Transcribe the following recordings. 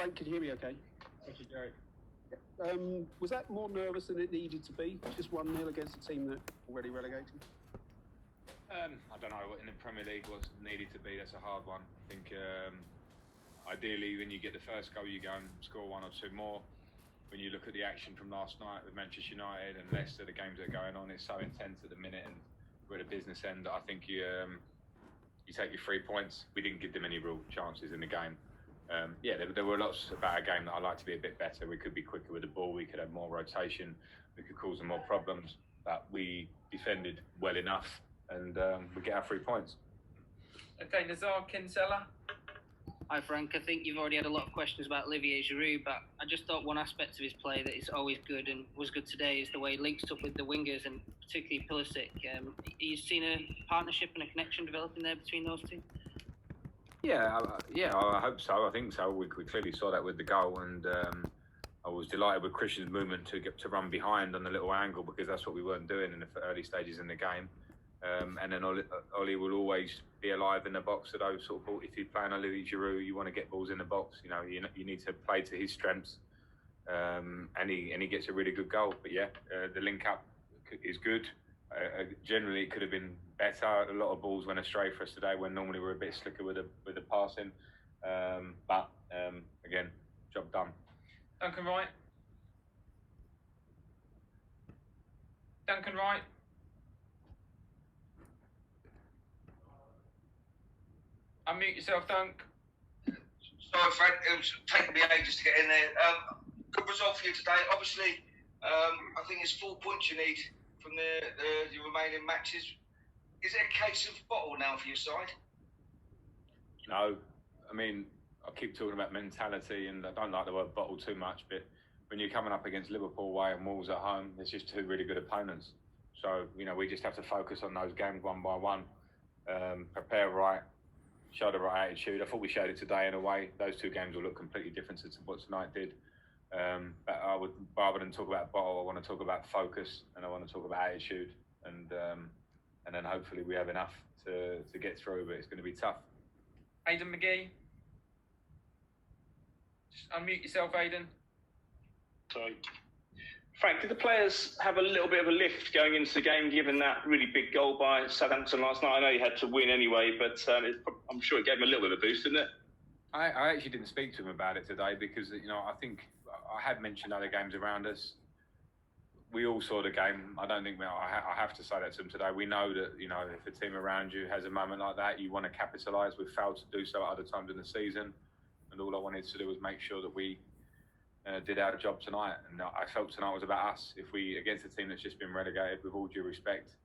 Frank, can you hear me okay? Thank you, Jerry. Was that more nervous than it needed to be? Just 1-0 against a team that already relegated? I don't know what in the Premier League was needed to be. That's a hard one. I think ideally when you get the first goal you go and score one or two more. When you look at the action from last night with Manchester United and Leicester, the games that are going on, it's so intense at the minute, and we're at a business end that I think you take your 3 points. We didn't give them any real chances in the game. There were lots about our game that I'd like to be a bit better. We could be quicker with the ball, we could have more rotation, we could cause them more problems, but we defended well enough, and we get our 3 points. Okay, Nazar Kinsella. Hi Frank, I think you've already had a lot of questions about Olivier Giroud, but I just thought one aspect of his play that is always good and was good today is the way he links up with the wingers, and particularly Pulisic. You've seen a partnership and a connection developing there between those two? Yeah, I hope so. I think so. We clearly saw that with the goal, and I was delighted with Christian's movement to get to run behind on the little angle, because that's what we weren't doing in the early stages in the game. And then Ollie will always be alive in the box. So those sort of balls, if you're playing Olivier Giroud, you want to get balls in the box. You know, you need to play to his strengths, and he gets a really good goal. But yeah, the link up is good. Generally, it could have been better. A lot of balls went astray for us today, when normally we're a bit slicker with the passing. But again, job done. Duncan Wright. Unmute yourself, Dunk. Sorry, Frank, it was taking me ages to get in there. Good result for you today. Obviously, I think it's 4 points you need from the remaining matches. Is it a case of bottle now for your side? No, I mean, I keep talking about mentality, and I don't like the word bottle too much, but when you're coming up against Liverpool away and Wolves at home, there's just two really good opponents. So, we just have to focus on those games one by one, prepare right, show the right attitude. I thought we showed it today in a way. Those two games will look completely different to what tonight did. But I would, rather than talk about bottle, I want to talk about focus, and I want to talk about attitude, and then hopefully we have enough to get through, but it's going to be tough. Aidan McGee. Just unmute yourself, Aidan. Sorry. Frank, did the players have a little bit of a lift going into the game, given that really big goal by Southampton last night? I know you had to win anyway, but I'm sure it gave them a little bit of a boost, didn't it? I actually didn't speak to him about it today, because I think I had mentioned other games around us. We all saw the game. I don't think I have to say that to them today. We know that if a team around you has a moment like that, you want to capitalise. We've failed to do so at other times in the season, and all I wanted to do was make sure that we did our job tonight. And I felt tonight was about us. If we, against a team that's just been relegated, with all due respect,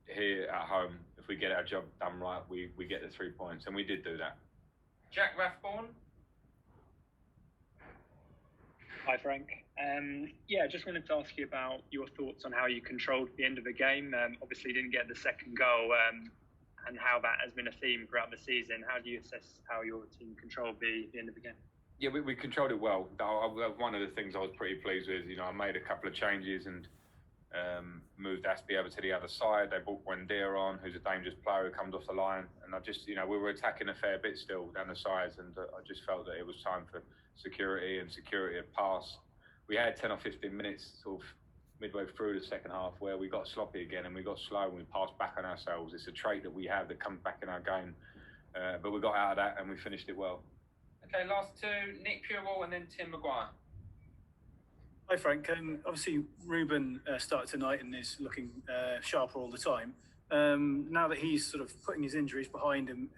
here at home, if we get our job done right, we get the 3 points, and we did do that. Jack Rathborne. Hi Frank. Just wanted to ask you about your thoughts on how you controlled the end of the game. Obviously didn't get the second goal, and how that has been a theme throughout the season. How do you assess how your team controlled the end of the game? Yeah, we controlled it well. One of the things I was pretty pleased with, I made a couple of changes and moved Aspie over to the other side. They brought Buendia on, who's a dangerous player who comes off the line. And I just, we were attacking a fair bit still down the sides, and I just felt that it was time for security of pass. We had 10 or 15 minutes sort of midway through the second half where we got sloppy again, and we got slow, and we passed back on ourselves. It's a trait that we have that comes back in our game. But we got out of that and we finished it well. Okay, last two, Nick Purewall and then Tim Maguire. Hi Frank, obviously Ruben started tonight and is looking sharper all the time. Now that he's sort of putting his injuries behind him,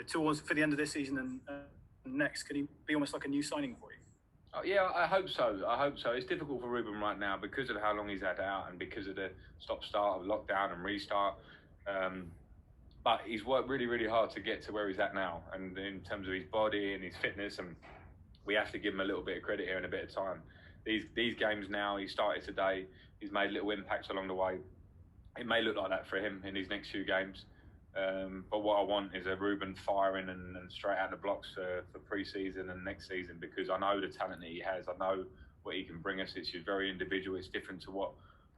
towards for the end of this season and next, can he be almost like a new signing for you? Yeah, I hope so. It's difficult for Ruben right now because of how long he's had out and because of the stop-start of lockdown and restart. But he's worked really, really hard to get to where he's at now, and in terms of his body and his fitness, and we have to give him a little bit of credit here and a bit of time. These games now, he started today, he's made little impacts along the way. It may look like that for him in his next few games, but what I want is a Ruben firing and straight out the blocks for pre-season and next season, because I know the talent that he has, I know what he can bring us. It's just very individual, it's different to what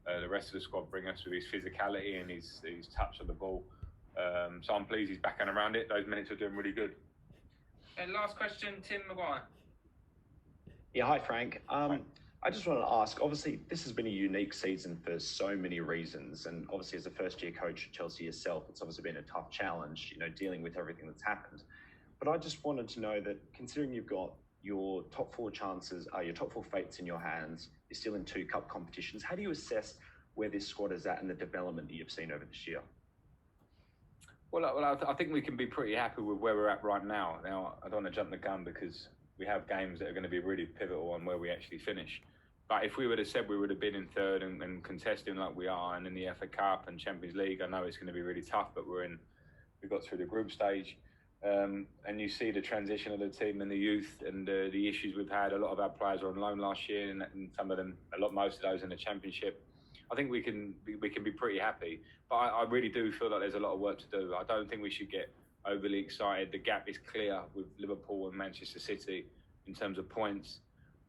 the rest of the squad bring us with his physicality and his touch on the ball. So I'm pleased he's back and around it. Those minutes are doing really good. Okay, last question, Tim Maguire. Yeah, hi Frank. I just wanted to ask, obviously this has been a unique season for so many reasons, and obviously as a first year coach at Chelsea yourself, it's obviously been a tough challenge, dealing with everything that's happened. But I just wanted to know that considering you've got your top four chances, your top four fates in your hands, you're still in 2 cup competitions, how do you assess where this squad is at and the development that you've seen over this year? Well, I think we can be pretty happy with where we're at right now. Now, I don't want to jump the gun because we have games that are going to be really pivotal on where we actually finish. But if we would have said we would have been in third and contesting like we are, and in the FA Cup and Champions League, I know it's going to be really tough, but we got through the group stage. And you see the transition of the team and the youth and the issues we've had. A lot of our players were on loan last year, and some of them, most of those in the Championship. I think we can be pretty happy, but I really do feel like there's a lot of work to do. I don't think we should get overly excited. The gap is clear with Liverpool and Manchester City in terms of points.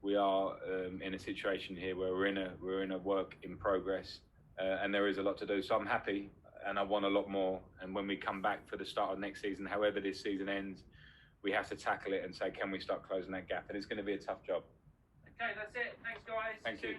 We are in a situation here where we're in a work in progress, and there is a lot to do. So I'm happy, and I want a lot more. And when we come back for the start of next season, however this season ends, we have to tackle it and say, can we start closing that gap? And it's going to be a tough job. Okay, that's it. Thanks, guys. Thank you.